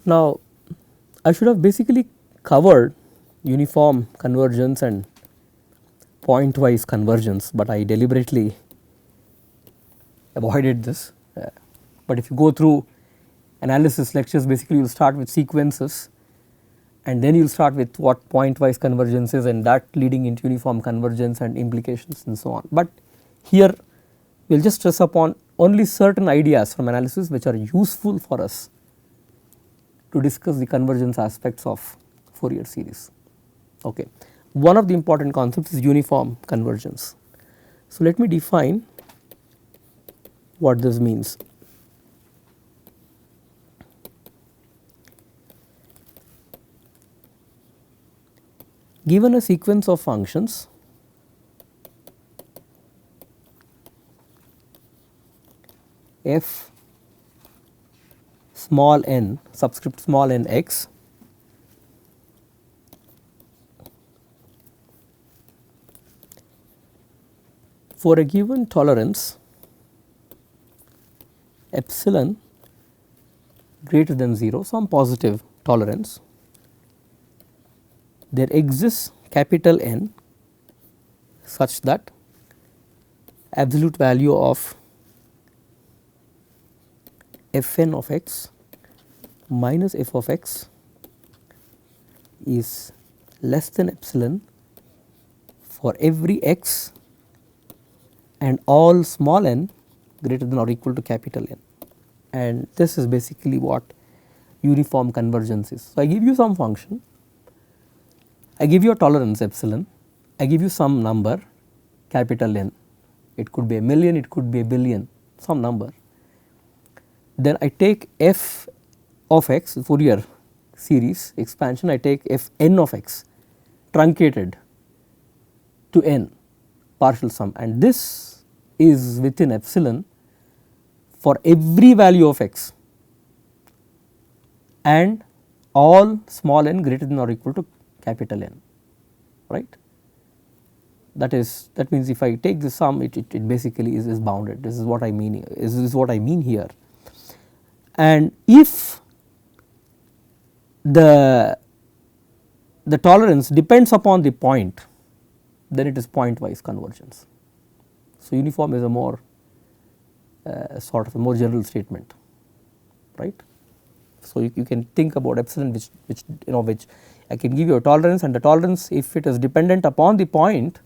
Now, I should have basically covered uniform convergence and pointwise convergence, but I deliberately avoided this. But if you go through analysis lectures, basically you will start with sequences and then you will start with what pointwise convergence is, and that leading into uniform convergence and implications and so on. But here we will just stress upon only certain ideas from analysis which are useful for us to discuss the convergence aspects of Fourier series. Okay. One of the important concepts is uniform convergence. So, let me define what this means. Given a sequence of functions f small n subscript small n x for a given tolerance epsilon greater than 0, some positive tolerance, there exists capital N such that absolute value of f n of x minus f of x is less than epsilon for every x and all small n greater than or equal to capital N, and this is basically what uniform convergence is. So, I give you some function, I give you a tolerance epsilon, I give you some number capital N, it could be a million, it could be a billion, some number. Then I take f of x Fourier series expansion, I take f n of x truncated to n partial sum, and this is within epsilon for every value of x and all small n greater than or equal to capital N, right. That means if I take the sum, it basically is bounded. This is what I mean. This is what I mean here. And if the tolerance depends upon the point, then it is pointwise convergence. So, uniform is a more sort of a more general statement, right. So, you can think about epsilon which I can give you a tolerance, and the tolerance if it is dependent upon the point,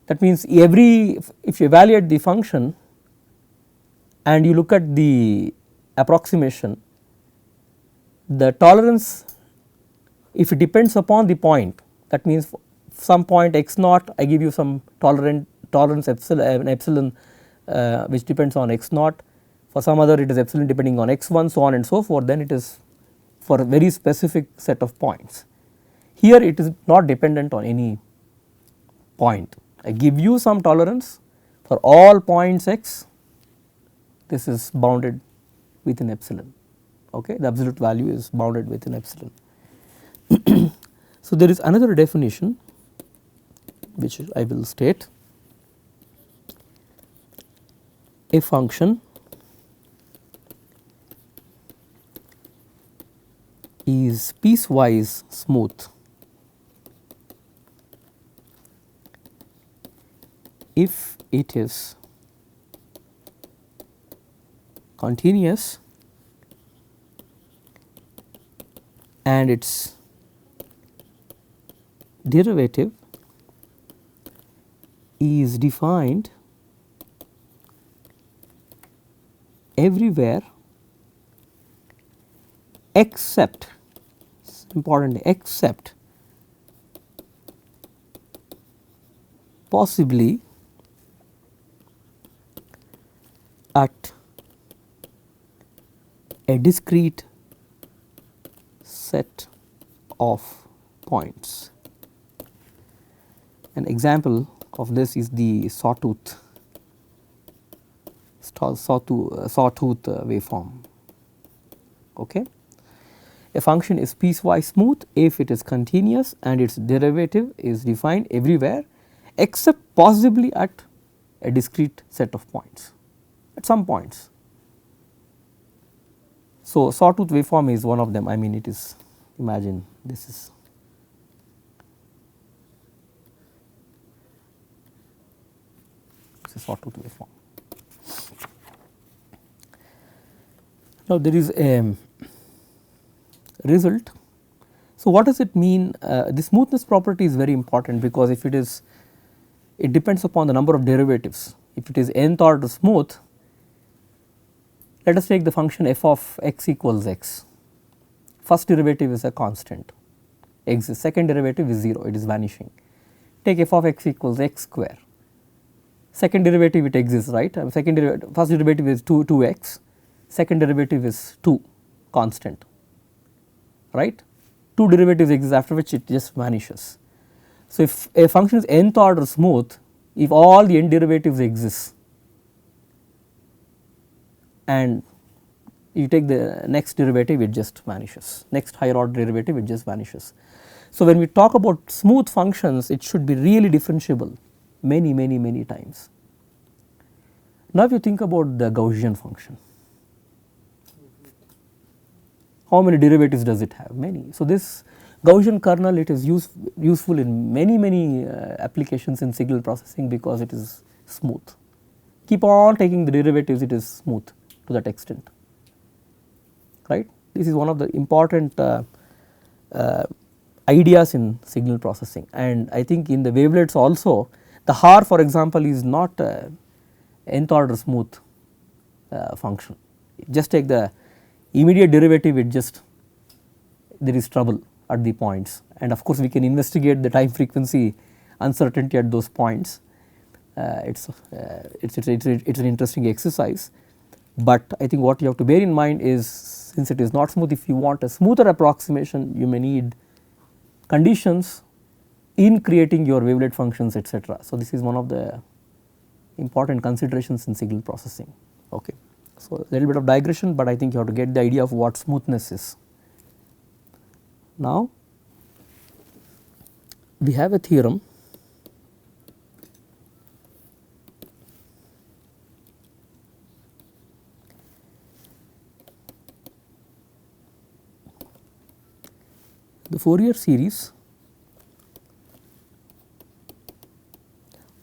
that means if you evaluate the function and you look at the approximation, the tolerance if it depends upon the point, that means some point x naught I give you some tolerance epsilon which depends on x naught, for some other it is epsilon depending on x1, so on and so forth, then it is for a very specific set of points. Here it is not dependent on any point, I give you some tolerance for all points x, this is bounded within epsilon, okay. The absolute value is bounded within epsilon. So, there is another definition which I will state. A function is piecewise smooth if it is continuous and its derivative is defined everywhere except, important, except possibly at a discrete set of points. An example of this is the sawtooth waveform, okay. A function is piecewise smooth if it is continuous and its derivative is defined everywhere except possibly at a discrete set of points, at some points. So, sawtooth waveform is one of them. I mean, it is, imagine this is a sawtooth waveform. Now, there is a result. So, what does it mean? The smoothness property is very important, because if it is, it depends upon the number of derivatives. If it is nth order smooth, let us take the function f of x equals x. First derivative is a constant, exists. Second derivative is 0, it is vanishing. Take f of x equals x square. Second derivative, it exists, right? Second derivative, first derivative is 2x, second derivative is 2, constant, right? Two derivatives exist, after which it just vanishes. So, if a function is nth order smooth, if all the n derivatives exist and you take the next derivative, it just vanishes, next higher order derivative, it just vanishes. So, when we talk about smooth functions, it should be really differentiable many times. Now, if you think about the Gaussian function, how many derivatives does it have? Many. So, this Gaussian kernel, it is useful in many applications in signal processing, because it is smooth. Keep on taking the derivatives, it is smooth to that extent, right. This is one of the important ideas in signal processing, and I think in the wavelets also, the Haar, for example, is not nth order smooth function. Just take the immediate derivative, it just, there is trouble at the points, and of course we can investigate the time frequency uncertainty at those points. It's an interesting exercise, but I think what you have to bear in mind is, since it is not smooth, if you want a smoother approximation, you may need conditions in creating your wavelet functions, etc. So, this is one of the important considerations in signal processing. Okay. So, a little bit of digression, but I think you have to get the idea of what smoothness is. Now, we have a theorem the Fourier series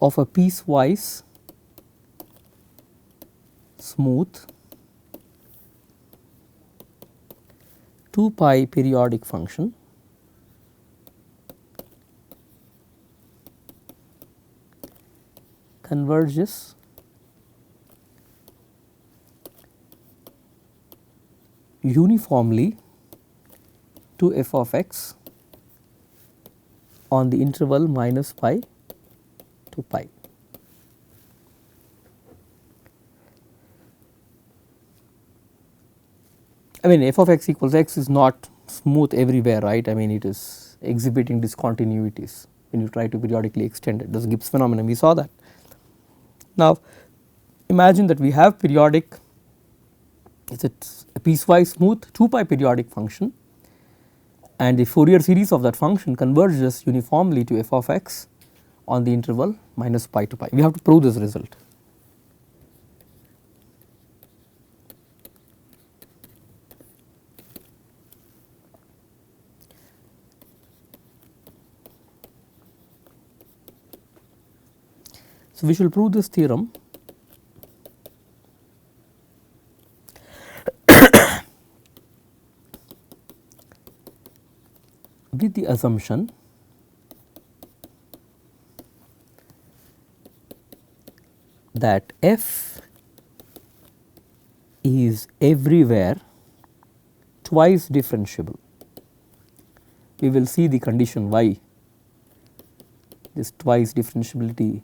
of a piecewise smooth 2 pi periodic function converges uniformly to f of x on the interval minus pi to pi. I mean, f of x equals x is not smooth everywhere, right. I mean, it is exhibiting discontinuities when you try to periodically extend it. This Gibbs phenomenon, we saw that. Now, imagine that we have periodic, it is a piecewise smooth 2 pi periodic function, and the Fourier series of that function converges uniformly to f of x on the interval minus pi to pi. We have to prove this result. So, we shall prove this theorem with the assumption that f is everywhere twice differentiable. We will see the condition why this twice differentiability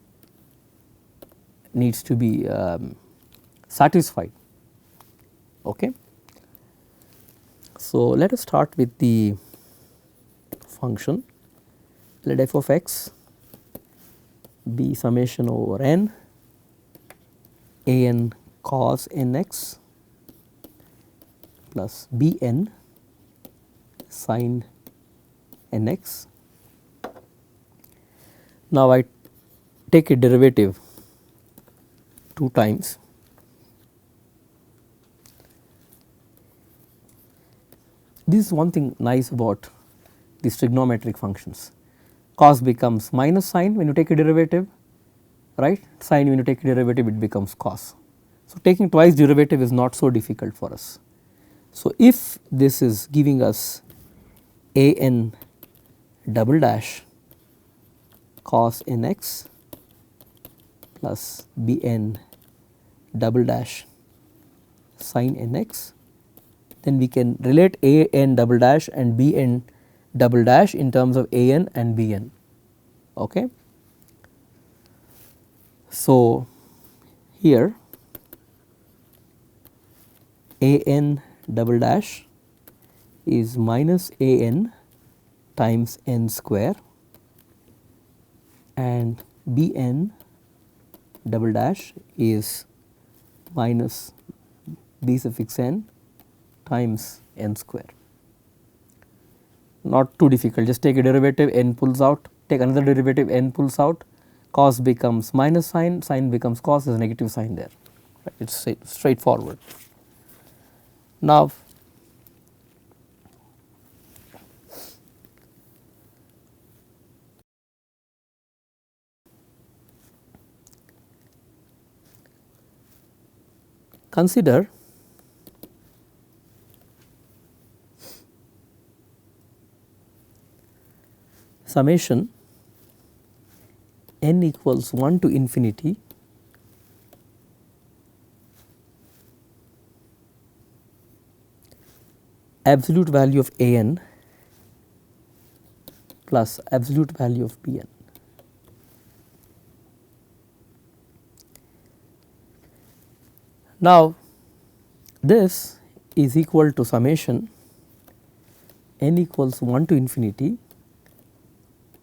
needs to be satisfied. Okay. So, let us start with the function. Let f of x be summation over n a n cos n x plus b n sin n x. Now, I take a derivative 2 times This is one thing nice about these trigonometric functions. Cos becomes minus sine when you take a derivative, right, sine when you take a derivative it becomes cos. So, taking twice derivative is not so difficult for us. So, if this is giving us a n double dash cos n x plus b n double dash sin n x, then we can relate a n double dash and b n double dash in terms of a n and b n. Okay. So, here a n double dash is minus a n times n square and b n double dash is minus b suffix n times n square. Not too difficult, just take a derivative, n pulls out, take another derivative, n pulls out, cos becomes minus sine, sine becomes cos, there is a negative sign there, right. It is straightforward. Now, consider summation n equals 1 to infinity absolute value of a n plus absolute value of b n. Now, this is equal to summation n equals 1 to infinity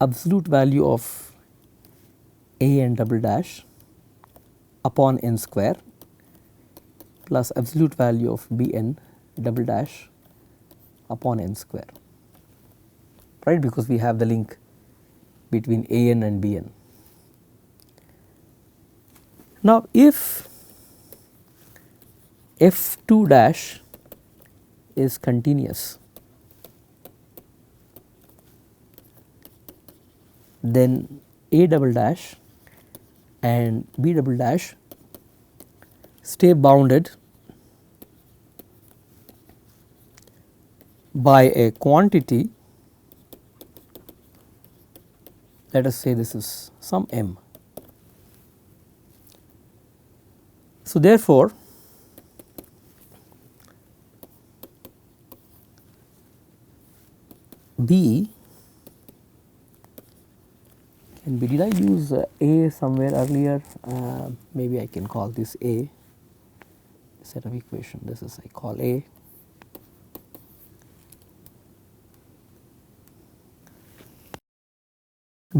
absolute value of a n double dash upon n square plus absolute value of b n double dash upon n square, right, because we have the link between a n and b n. Now, if f 2 dash is continuous, then a double dash and b double dash stay bounded by a quantity, let us say this is some m. So, therefore, B can be, did I use A somewhere earlier? Maybe I can call this A set of equation, this is I call A.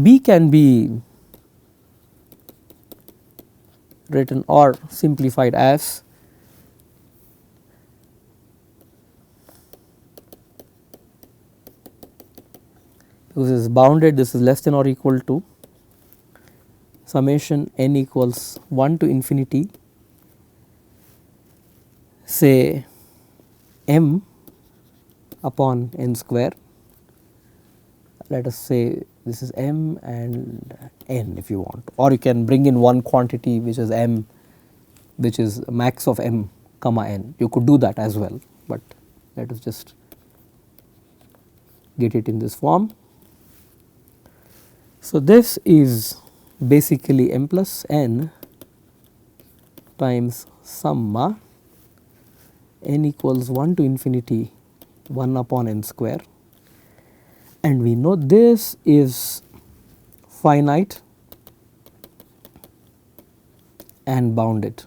B can be written or simplified as because this is bounded, this is less than or equal to summation n equals 1 to infinity say m upon n square, let us say this is m and n if you want, or you can bring in one quantity which is m, which is max of m comma n, you could do that as well, but let us just get it in this form. So, this is basically m plus n times summa n equals 1 to infinity 1 upon n square, and we know this is finite and bounded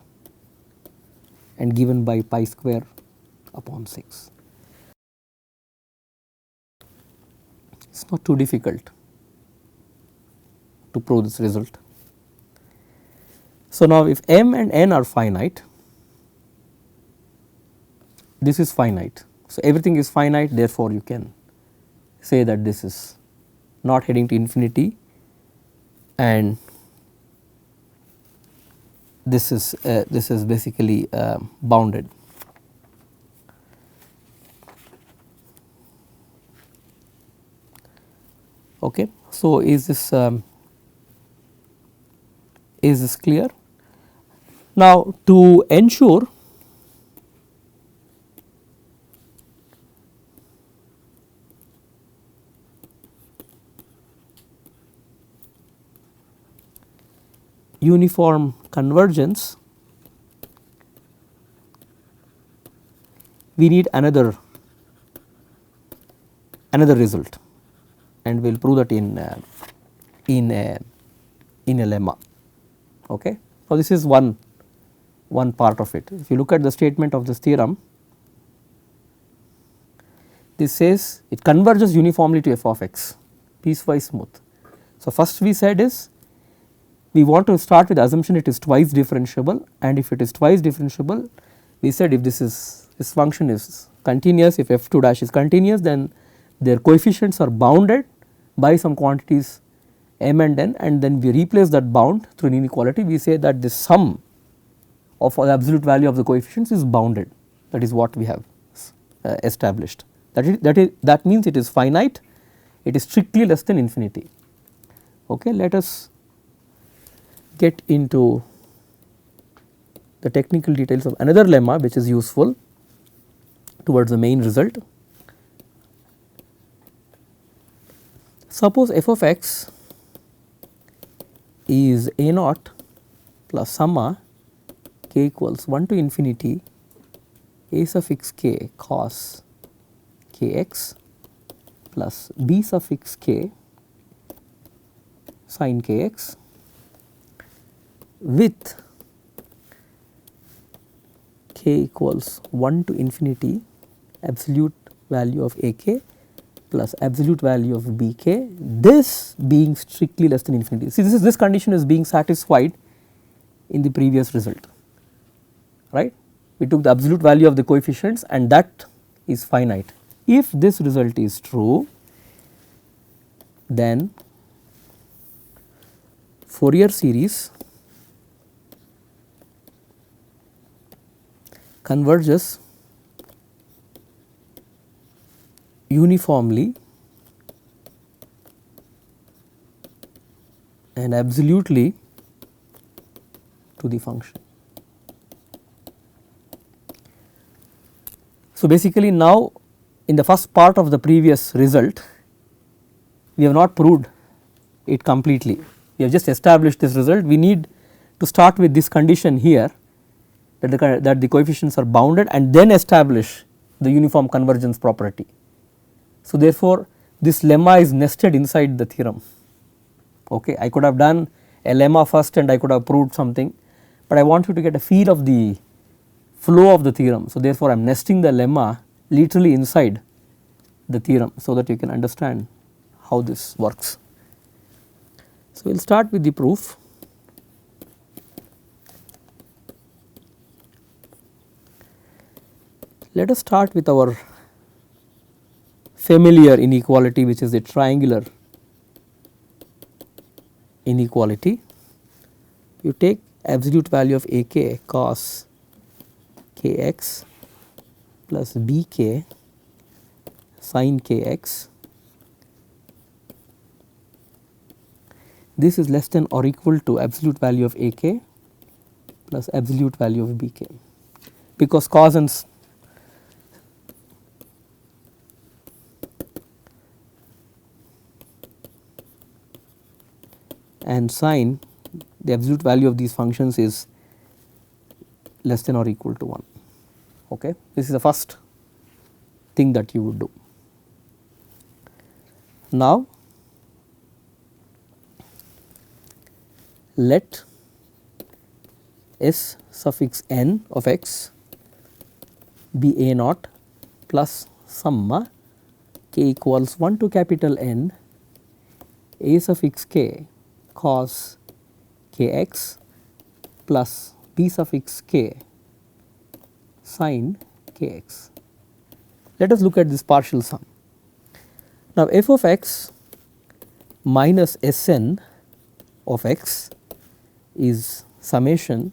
and given by pi square upon 6. It is not too difficult to prove this result. So, now if m and n are finite, this is finite. So, everything is finite, therefore, you can say that this is not heading to infinity and this is basically bounded. Okay. So, is this clear? Now, to ensure uniform convergence, we need another result, and we will prove that in a lemma. Okay. So, this is one part of it. If you look at the statement of this theorem, this says it converges uniformly to f of x, piecewise smooth. So, first we said is we want to start with the assumption it is twice differentiable, and if it is twice differentiable, we said if this function is continuous, if f2 dash is continuous, then their coefficients are bounded by some quantities m and n, and then we replace that bound through an inequality. We say that the sum of the absolute value of the coefficients is bounded. That is what we have established. That means it is finite, it is strictly less than infinity. Okay, let us get into the technical details of another lemma which is useful towards the main result. Suppose f of x is a naught plus summa k equals 1 to infinity a suffix k cos k x plus b suffix k sin k x with k equals 1 to infinity absolute value of a k plus absolute value of b k, this being strictly less than infinity. See, this condition is being satisfied in the previous result, right. We took the absolute value of the coefficients and that is finite. If this result is true, then Fourier series converges uniformly and absolutely to the function. So, basically now in the first part of the previous result we have not proved it completely, we have just established this result. We need to start with this condition here that the coefficients are bounded and then establish the uniform convergence property. So, therefore, this lemma is nested inside the theorem. Okay. I could have done a lemma first and I could have proved something, but I want you to get a feel of the flow of the theorem. So, therefore, I am nesting the lemma literally inside the theorem so that you can understand how this works. So, we will start with the proof. Let us start with our familiar inequality, which is the triangular inequality. You take absolute value of a k cos k x plus b k sin k x. This is less than or equal to absolute value of a k plus absolute value of b k, because cos and sin, the absolute value of these functions is less than or equal to 1. Okay. This is the first thing that you would do. Now, let s suffix n of x be a naught plus summa k equals 1 to capital N a suffix k cos k x plus b suffix k sin k x. Let us look at this partial sum. Now, f of x minus S n of x is summation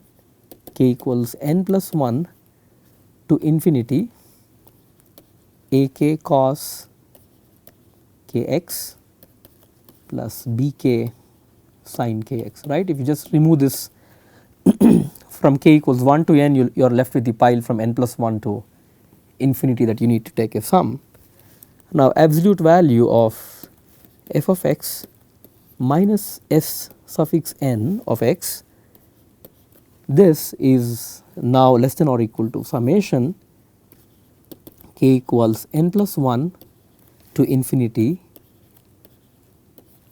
k equals n plus 1 to infinity a k cos k x plus bk sin kx, right. If you just remove this from k equals 1 to n, you are left with the pile from n plus 1 to infinity that you need to take a sum. Now absolute value of f of x minus s suffix n of x, this is now less than or equal to summation k equals n plus 1 to infinity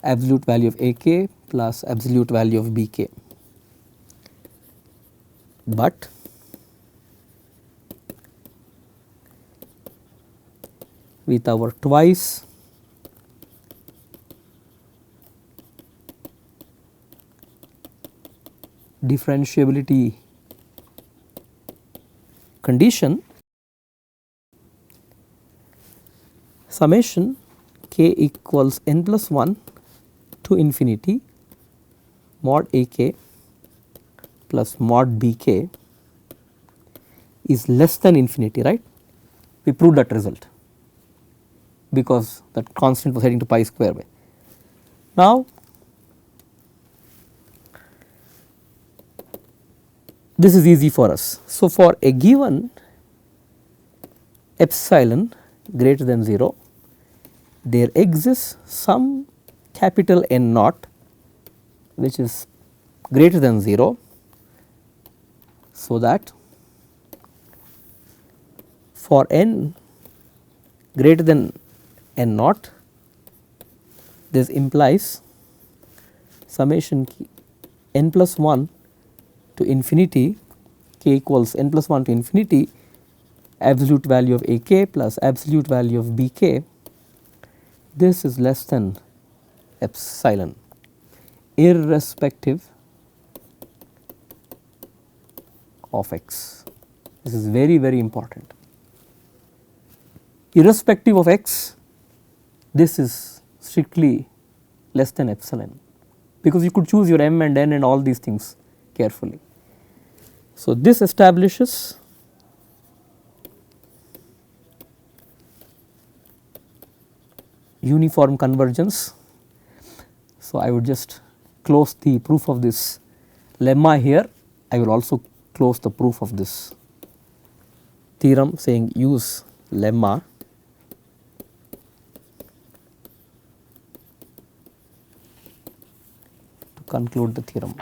absolute value of ak plus absolute value of bk. But with our twice differentiability condition, summation k equals n plus 1 to infinity mod ak plus mod bk is less than infinity, right. We proved that result because that constant was heading to pi square way. Now this is easy for us. So for a given epsilon greater than 0, there exists some capital N naught which is greater than 0, so that for n greater than n naught, this implies summation n plus 1 to infinity k equals n plus 1 to infinity absolute value of ak plus absolute value of bk, this is less than epsilon irrespective of x. This is very, very important. Irrespective of x, this is strictly less than epsilon, because you could choose your m and n and all these things carefully. So this establishes uniform convergence. So I would just close the proof of this lemma here. I will also close the proof of this theorem saying use lemma to conclude the theorem.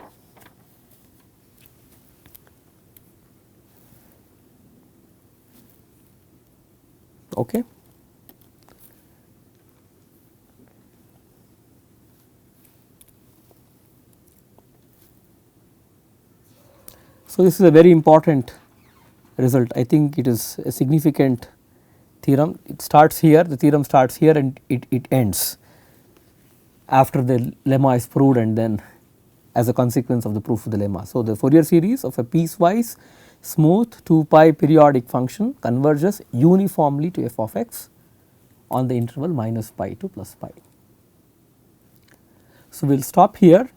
Okay. So this is a very important result. I think it is a significant theorem. It starts here, the theorem starts here and it ends after the lemma is proved and then as a consequence of the proof of the lemma. So the Fourier series of a piecewise smooth 2 pi periodic function converges uniformly to f of x on the interval minus pi to plus pi. So we will stop here.